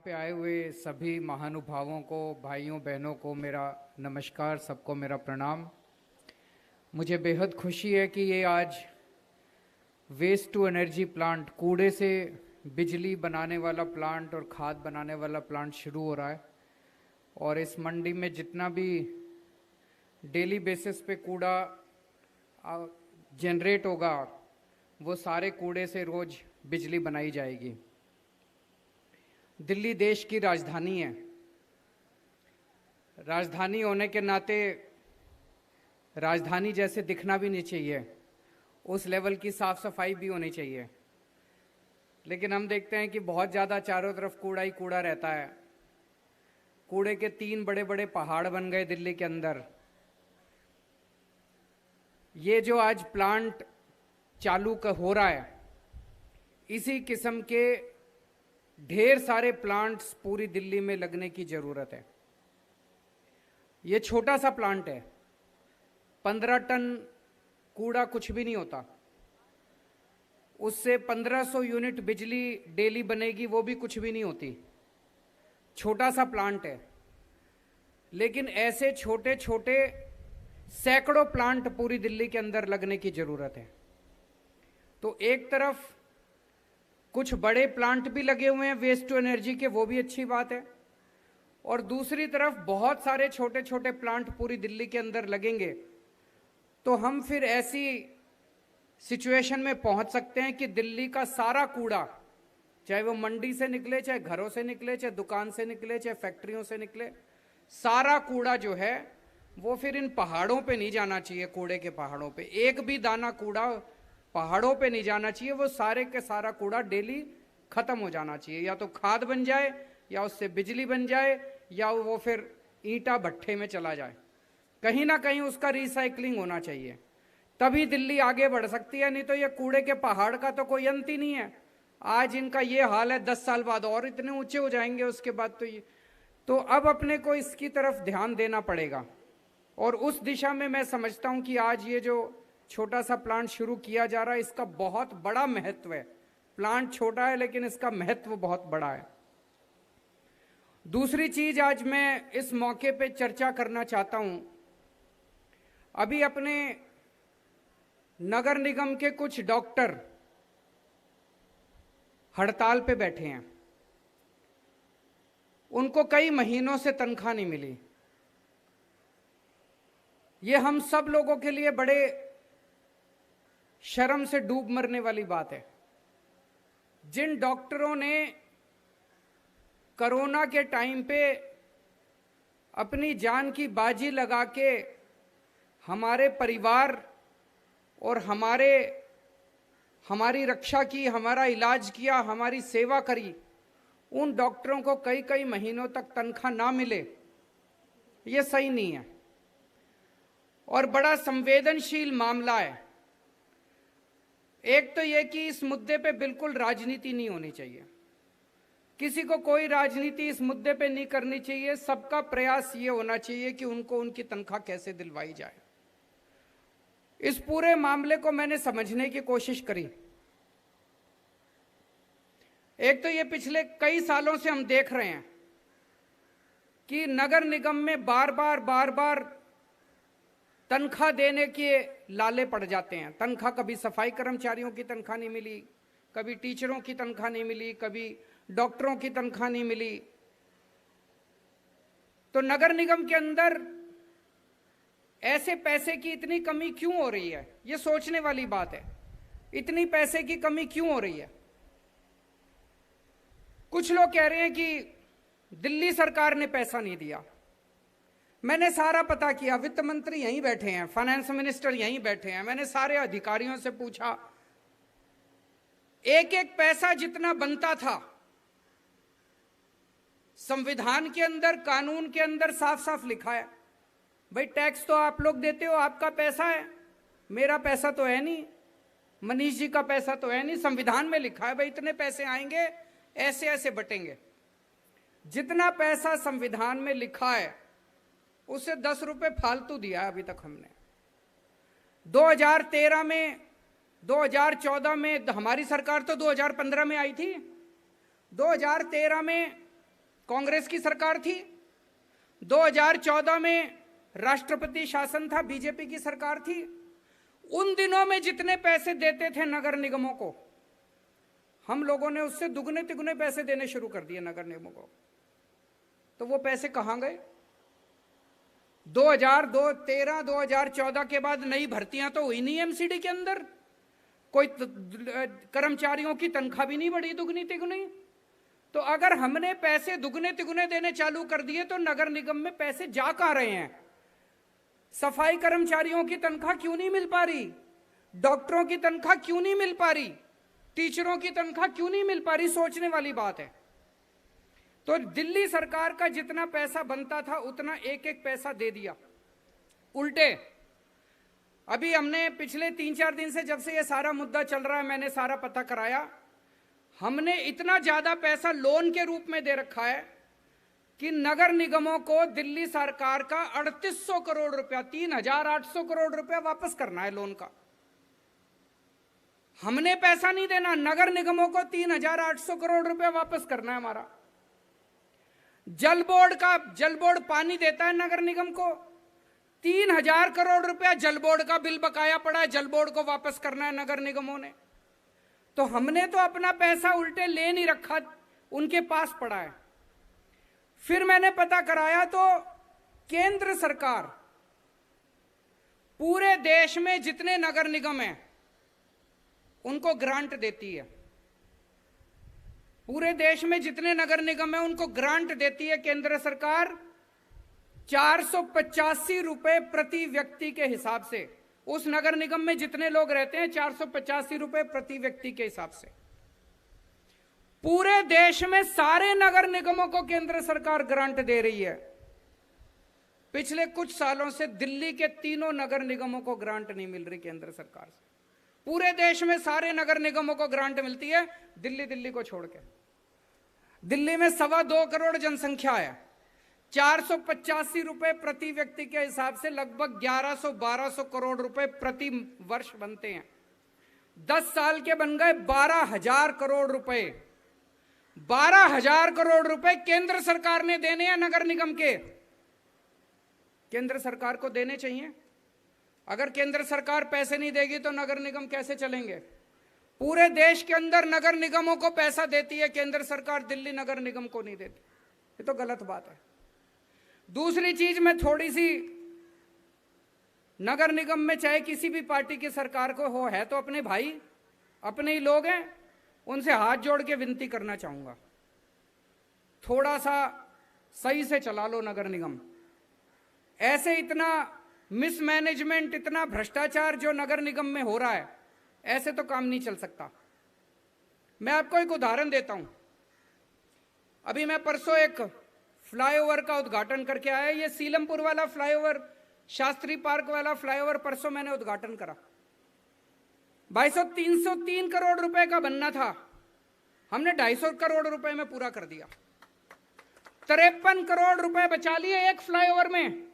पे आए हुए सभी महानुभावों को, भाइयों बहनों को मेरा नमस्कार, सबको मेरा प्रणाम। मुझे बेहद खुशी है कि ये आज वेस्ट टू एनर्जी प्लांट, कूड़े से बिजली बनाने वाला प्लांट और खाद बनाने वाला प्लांट शुरू हो रहा है। और इस मंडी में जितना भी डेली बेसिस पे कूड़ा जनरेट होगा, वो सारे कूड़े से रोज़ बिजली बनाई जाएगी। दिल्ली देश की राजधानी है। राजधानी होने के नाते राजधानी जैसे दिखना भी नहीं चाहिए, उस लेवल की साफ सफाई भी होनी चाहिए। लेकिन हम देखते हैं कि बहुत ज़्यादा चारों तरफ कूड़ा ही कूड़ा रहता है। कूड़े के 3 बड़े बड़े पहाड़ बन गए दिल्ली के अंदर। ये जो आज प्लांट चालू हो रहा है, इसी किस्म के ढेर सारे प्लांट्स पूरी दिल्ली में लगने की ज़रूरत है। ये छोटा सा प्लांट है, 15 टन कूड़ा कुछ भी नहीं होता। उससे 1500 यूनिट बिजली डेली बनेगी, वो भी कुछ भी नहीं होती। छोटा सा प्लांट है, लेकिन ऐसे छोटे छोटे सैकड़ों प्लांट पूरी दिल्ली के अंदर लगने की ज़रूरत है। तो एक तरफ कुछ बड़े प्लांट भी लगे हुए हैं वेस्ट टू एनर्जी के, वो भी अच्छी बात है। और दूसरी तरफ बहुत सारे छोटे छोटे प्लांट पूरी दिल्ली के अंदर लगेंगे, तो हम फिर ऐसी सिचुएशन में पहुंच सकते हैं कि दिल्ली का सारा कूड़ा, चाहे वो मंडी से निकले, चाहे घरों से निकले, चाहे दुकान से निकले, चाहे फैक्ट्रियों से निकले, सारा कूड़ा जो है वो फिर इन पहाड़ों पे नहीं जाना चाहिए। कूड़े के पहाड़ों पे एक भी दाना कूड़ा पहाड़ों पे नहीं जाना चाहिए। वो सारे के सारा कूड़ा डेली खत्म हो जाना चाहिए। या तो खाद बन जाए, या उससे बिजली बन जाए, या वो फिर ईंटा भट्ठे में चला जाए। कहीं ना कहीं उसका रिसाइकलिंग होना चाहिए, तभी दिल्ली आगे बढ़ सकती है। नहीं तो ये कूड़े के पहाड़ का तो कोई अंत ही नहीं है। आज इनका ये हाल है, 10 साल बाद और इतने ऊंचे हो जाएंगे। उसके बाद तो अब अपने को इसकी तरफ ध्यान देना पड़ेगा। और उस दिशा में मैं समझता हूं कि आज ये जो छोटा सा प्लांट शुरू किया जा रहा है, इसका बहुत बड़ा महत्व है। प्लांट छोटा है, लेकिन इसका महत्व बहुत बड़ा है। दूसरी चीज आज मैं इस मौके पे चर्चा करना चाहता हूं। अभी अपने नगर निगम के कुछ डॉक्टर हड़ताल पे बैठे हैं। उनको कई महीनों से तनख्वाह नहीं मिली। ये हम सब लोगों के लिए बड़े शर्म से डूब मरने वाली बात है। जिन डॉक्टरों ने कोरोना के टाइम पे अपनी जान की बाजी लगा के हमारे परिवार और हमारी रक्षा की, हमारा इलाज किया, हमारी सेवा करी, उन डॉक्टरों को कई कई महीनों तक तनख्वाह ना मिले, ये सही नहीं है। और बड़ा संवेदनशील मामला है। एक तो यह कि इस मुद्दे पे बिल्कुल राजनीति नहीं होनी चाहिए। किसी को कोई राजनीति इस मुद्दे पे नहीं करनी चाहिए। सबका प्रयास ये होना चाहिए कि उनको उनकी तनख्वाह कैसे दिलवाई जाए। इस पूरे मामले को मैंने समझने की कोशिश करी। एक तो ये पिछले कई सालों से हम देख रहे हैं कि नगर निगम में बार बार तनख्वाह देने के लाले पड़ जाते हैं। तनख्वाह, कभी सफाई कर्मचारियों की तनख्वाह नहीं मिली, कभी टीचरों की तनख्वाह नहीं मिली, कभी डॉक्टरों की तनख्वाह नहीं मिली। तो नगर निगम के अंदर ऐसे पैसे की इतनी कमी क्यों हो रही है, ये सोचने वाली बात है। इतनी पैसे की कमी क्यों हो रही है? कुछ लोग कह रहे हैं कि दिल्ली सरकार ने पैसा नहीं दिया। मैंने सारा पता किया, वित्त मंत्री यहीं बैठे हैं, फाइनेंस मिनिस्टर यहीं बैठे हैं। मैंने सारे अधिकारियों से पूछा, एक एक पैसा जितना बनता था, संविधान के अंदर, कानून के अंदर साफ साफ लिखा है, भाई टैक्स तो आप लोग देते हो, आपका पैसा है, मेरा पैसा तो है नहीं, मनीष जी का पैसा तो है नहीं। संविधान में लिखा है भाई इतने पैसे आएंगे, ऐसे ऐसे बटेंगे। जितना पैसा संविधान में लिखा है उससे 10 रुपए फालतू दिया है अभी तक हमने। 2013 में, 2014 में, हमारी सरकार तो 2015 में आई थी। 2013 में कांग्रेस की सरकार थी। 2014 में राष्ट्रपति शासन था, बीजेपी की सरकार थी। उन दिनों में जितने पैसे देते थे नगर निगमों को, हम लोगों ने उससे दुगने तिगुने पैसे देने शुरू कर दिए नगर निगमों को। तो वो पैसे कहां गए? 2013 2014 के बाद नई भर्तियां तो हुई नहीं एमसीडी के अंदर, कोई कर्मचारियों की तनख्वाह भी नहीं बढ़ी दुगनी तिगुनी। तो अगर हमने पैसे दुगने तिगुने देने चालू कर दिए तो नगर निगम में पैसे जा कहां रहे हैं? सफाई कर्मचारियों की तनख्वाह क्यों नहीं मिल पा रही? डॉक्टरों की तनख्वाह क्यों नहीं मिल पा रही? टीचरों की तनख्वाह क्यों नहीं मिल पा रही? सोचने वाली बात है। तो दिल्ली सरकार का जितना पैसा बनता था उतना एक एक पैसा दे दिया। उल्टे अभी हमने पिछले 3-4 दिन से, जब से ये सारा मुद्दा चल रहा है, मैंने सारा पता कराया, हमने इतना ज्यादा पैसा लोन के रूप में दे रखा है कि नगर निगमों को दिल्ली सरकार का 3800 करोड़ रुपया, 3800 करोड़ रुपया वापस करना है लोन का। हमने पैसा नहीं देना, नगर निगमों को 3800 करोड़ रुपया वापस करना है हमारा। जल बोर्ड पानी देता है नगर निगम को, 3000 करोड़ रुपया जल बोर्ड का बिल बकाया पड़ा है, जल बोर्ड को वापस करना है नगर निगमों ने। तो हमने तो अपना पैसा उल्टे ले नहीं रखा, उनके पास पड़ा है। फिर मैंने पता कराया तो केंद्र सरकार पूरे देश में जितने नगर निगम हैं उनको ग्रांट देती है। पूरे देश में जितने नगर निगम हैं उनको ग्रांट देती है केंद्र सरकार 485 रुपए प्रति व्यक्ति के हिसाब से। उस नगर निगम में जितने लोग रहते हैं 485 रुपए प्रति व्यक्ति के हिसाब से। पूरे देश में सारे नगर निगमों को केंद्र सरकार ग्रांट दे रही है। पिछले कुछ सालों से दिल्ली के तीनों नगर निगमों को ग्रांट नहीं मिल रही केंद्र सरकार से। पूरे देश में सारे नगर निगमों को ग्रांट मिलती है, दिल्ली को छोड़ के। दिल्ली में 2.25 करोड़ जनसंख्या है, 485 रुपए प्रति व्यक्ति के हिसाब से लगभग 1100-1200 करोड़ रुपए प्रति वर्ष बनते हैं। 10 साल के बन गए 12,000 करोड़ रुपए। 12,000 करोड़ रुपए केंद्र सरकार ने देने हैं नगर निगम के। केंद्र सरकार को देने चाहिए। अगर केंद्र सरकार पैसे नहीं देगी तो नगर निगम कैसे चलेंगे? पूरे देश के अंदर नगर निगमों को पैसा देती है केंद्र सरकार, दिल्ली नगर निगम को नहीं देती। ये तो गलत बात है। दूसरी चीज, मैं थोड़ी सी नगर निगम में चाहे किसी भी पार्टी की सरकार को हो, है तो अपने भाई, अपने ही लोग हैं, उनसे हाथ जोड़ के विनती करना चाहूंगा, थोड़ा सा सही से चला लो नगर निगम। ऐसे इतना मिसमैनेजमेंट, इतना भ्रष्टाचार जो नगर निगम में हो रहा है, ऐसे तो काम नहीं चल सकता। मैं आपको एक उदाहरण देता हूं। अभी मैं परसों एक फ्लाईओवर का उद्घाटन करके आया। ये सीलमपुर वाला फ्लाईओवर, शास्त्री पार्क वाला फ्लाईओवर परसों मैंने उद्घाटन करा। 303 करोड़ रुपए का बनना था, हमने 250 करोड़ रुपए में पूरा कर दिया। 53 करोड़ रुपए बचा लिए एक फ्लाईओवर में।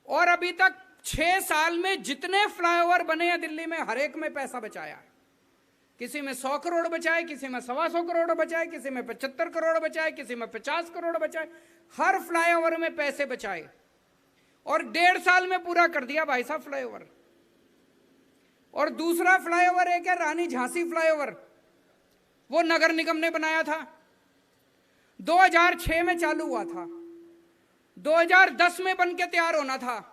और अभी तक 6 साल में जितने फ्लाईओवर बने हैं दिल्ली में, हर एक में पैसा बचाया है। किसी में 100 करोड़ बचाए, किसी में 125 करोड़ बचाए, किसी में 75 करोड़ बचाए, किसी में 50 करोड़ बचाए। हर फ्लाईओवर में पैसे बचाए और 1.5 साल में पूरा कर दिया भाई साहब फ्लाईओवर। और दूसरा फ्लाईओवर एक है रानी झांसी फ्लाईओवर, वो नगर निगम ने बनाया था। 2006 में चालू हुआ था, 2010 में बन के तैयार होना था।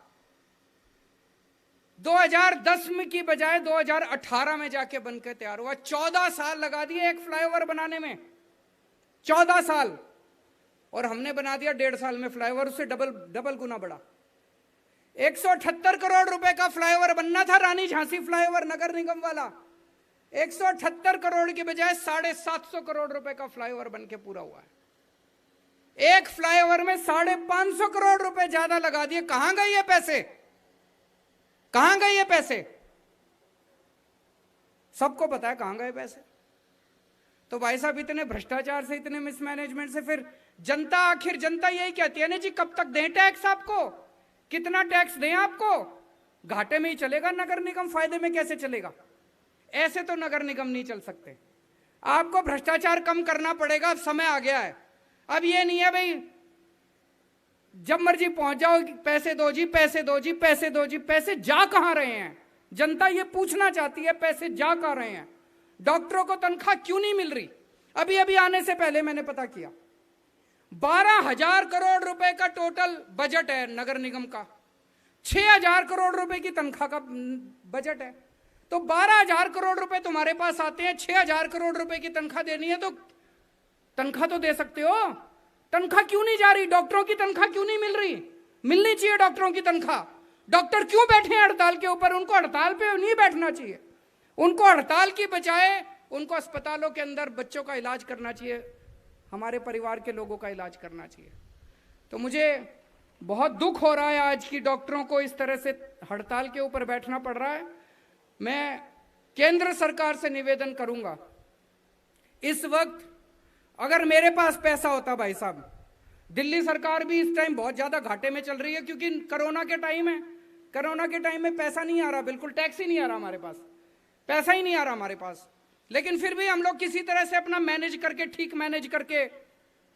2010 में की बजाय 2018 में जाके बन के तैयार हुआ। 14 साल लगा दिए एक फ्लाईओवर बनाने में, 14 साल। और हमने बना दिया 1.5 साल में फ्लाईओवर, उससे डबल गुना बड़ा। 178 करोड़ रुपए का फ्लाईओवर बनना था रानी झांसी फ्लाईओवर नगर निगम वाला। 178 करोड़ की बजाय 750 करोड़ रुपए का फ्लाईओवर बन के पूरा हुआ है। एक फ्लाईओवर में 550 करोड़ रुपए ज्यादा लगा दिए। कहां गए ये पैसे? कहां गए ये पैसे? सबको पता है कहां गए पैसे। तो भाई साहब, इतने भ्रष्टाचार से, इतने मिसमैनेजमेंट से फिर जनता, आखिर जनता यही कहती है ना जी, कब तक दें टैक्स आपको? कितना टैक्स दें आपको? घाटे में ही चलेगा नगर निगम, फायदे में कैसे चलेगा? ऐसे तो नगर निगम नहीं चल सकते। आपको भ्रष्टाचार कम करना पड़ेगा। अब समय आ गया है। अब ये नहीं है भाई जब मर्जी पहुंच जाओ पैसे दो जी, पैसे दो जी, पैसे दो जी। पैसे जा कहां रहे हैं? जनता ये पूछना चाहती है, पैसे जा कहां रहे हैं? डॉक्टरों को तनख्वाह क्यों नहीं मिल रही? अभी अभी आने से पहले मैंने पता किया, 12,000 करोड़ रुपए का टोटल बजट है नगर निगम का, 6,000 करोड़ रुपए की तनख्वाह का बजट है। तो 12,000 करोड़ रुपए तुम्हारे पास आते हैं, 6,000 करोड़ रुपए की तनख्वाह देनी है तो तनख्वाह तो दे सकते हो। तनख्वाह क्यों नहीं जा रही? डॉक्टरों की तनख्वाह क्यों नहीं मिल रही? मिलनी चाहिए डॉक्टरों की तनख्वाह। डॉक्टर क्यों बैठे हैं हड़ताल के ऊपर? उनको हड़ताल पे नहीं बैठना चाहिए, उनको हड़ताल की बजाय उनको अस्पतालों के अंदर बच्चों का इलाज करना चाहिए, हमारे परिवार के लोगों का इलाज करना चाहिए। तो मुझे बहुत दुख हो रहा है आज की डॉक्टरों को इस तरह से हड़ताल के ऊपर बैठना पड़ रहा है। मैं केंद्र सरकार से निवेदन करूंगा, इस वक्त अगर मेरे पास पैसा होता, भाई साहब, दिल्ली सरकार भी इस टाइम बहुत ज्यादा घाटे में चल रही है क्योंकि कोरोना के टाइम है, कोरोना के टाइम में पैसा नहीं आ रहा, बिल्कुल टैक्स ही नहीं आ रहा हमारे पास, पैसा ही नहीं आ रहा हमारे पास। लेकिन फिर भी हम लोग किसी तरह से अपना मैनेज करके, ठीक मैनेज करके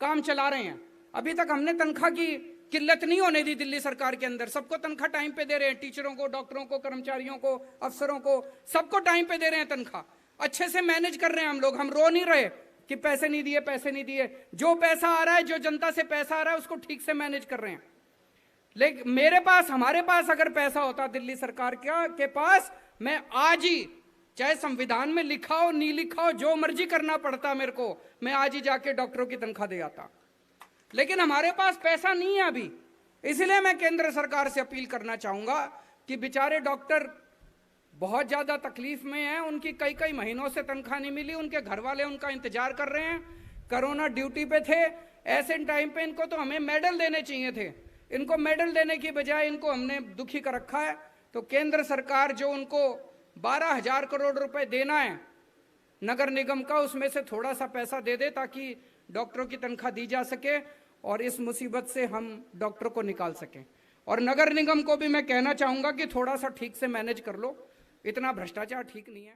काम चला रहे हैं। अभी तक हमने तनख्वाह की किल्लत नहीं होने दी दिल्ली सरकार के अंदर, सबको तनख्वाह टाइम पे दे रहे हैं, टीचरों को, डॉक्टरों को, कर्मचारियों को, अफसरों को, सबको टाइम पे दे रहे हैं तनख्वाह, अच्छे से मैनेज कर रहे हैं हम लोग। हम रो नहीं रहे कि पैसे नहीं दिए, पैसे नहीं दिए। जो पैसा आ रहा है, जो जनता से पैसा आ रहा है, उसको ठीक से मैनेज कर रहे हैं। लेकिन मेरे पास, हमारे पास अगर पैसा होता दिल्ली सरकार के पास, मैं आज ही, चाहे संविधान में लिखा हो नहीं लिखा हो, जो मर्जी करना पड़ता मेरे को, मैं आज ही जाके डॉक्टरों की तनख्वाह दे आता। लेकिन हमारे पास पैसा नहीं है अभी, इसलिए मैं केंद्र सरकार से अपील करना चाहूंगा कि बेचारे डॉक्टर बहुत ज्यादा तकलीफ में हैं, उनकी कई कई महीनों से तनख्वाह नहीं मिली, उनके घर वाले उनका इंतजार कर रहे हैं, कोरोना ड्यूटी पे थे। ऐसे टाइम पे इनको तो हमें मेडल देने चाहिए थे, इनको मेडल देने की बजाय इनको हमने दुखी कर रखा है। तो केंद्र सरकार जो उनको 12,000 करोड़ रुपए देना है नगर निगम का, उसमें से थोड़ा सा पैसा दे दे ताकि डॉक्टरों की तनख्वाह दी जा सके और इस मुसीबत से हम डॉक्टर को निकाल सकें। और नगर निगम को भी मैं कहना चाहूंगा कि थोड़ा सा ठीक से मैनेज कर लो, इतना भ्रष्टाचार ठीक नहीं है।